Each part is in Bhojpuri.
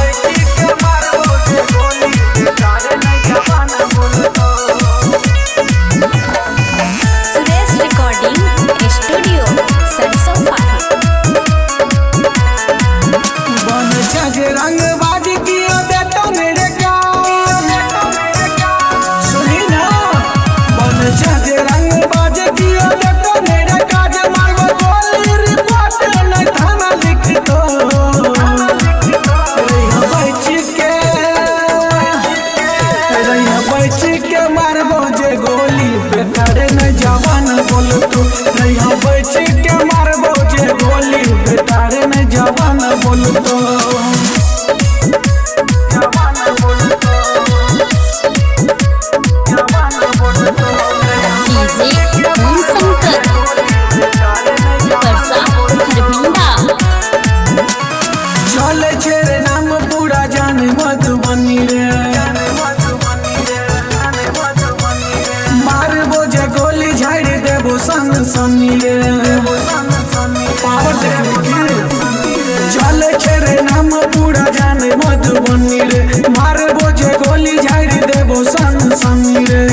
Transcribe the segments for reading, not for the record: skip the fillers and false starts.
बैठ के मारबो जे गोली बेटारे में जवान बोलतो चले छेरे नाम पूरा जाने मधुबनी रे मारबो जे गोली झाड़ देबो सन सनी रे पावर देखने चले छेरे नाम पूरा जाने मधुबनी रे मारबो जे गोली झाड़ देबो सन सनी रे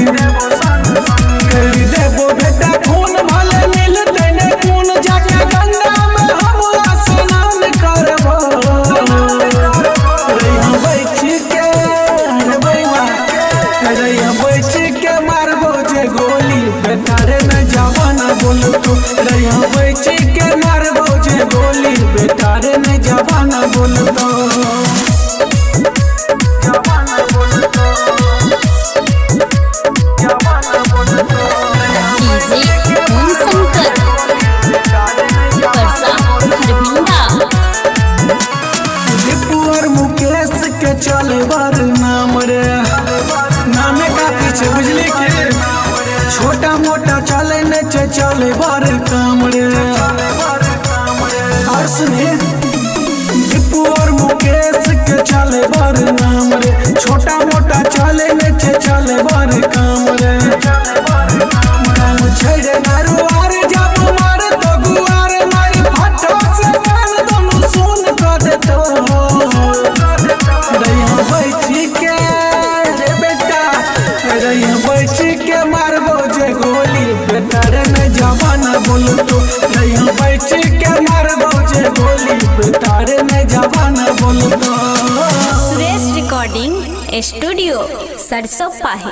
कर देबो बेटा खून भले मिलते ने खून जाके गंगा में हम स्नान करबो बेटारे में जवान बोलतो रैया बैठ के मारबो जे गोली बेटारे में जवान बोलतो दीपू और मुकेश के चले बर नाम रे नामे का पीछे बुझली के छोटा मोटा चले न चले बर काम रे और सुने दीपू और मुकेश के चले बर नाम रे छोटा मोटा चले न चले बर काम रे काम छेड़े नरुआर जब मार तो गुआर मारी फटो से कान दोनों सुन कर देतो रैया बैठ के रे बेटा रैया बैठ के मारबो जे गोली बेटारे में जवान बोलतो रैया बैठ के मारबो जे गोली बेटारे में जवान बोलतो। सुरेश रिकॉर्डिंग स्टूडियो सरसों पाही।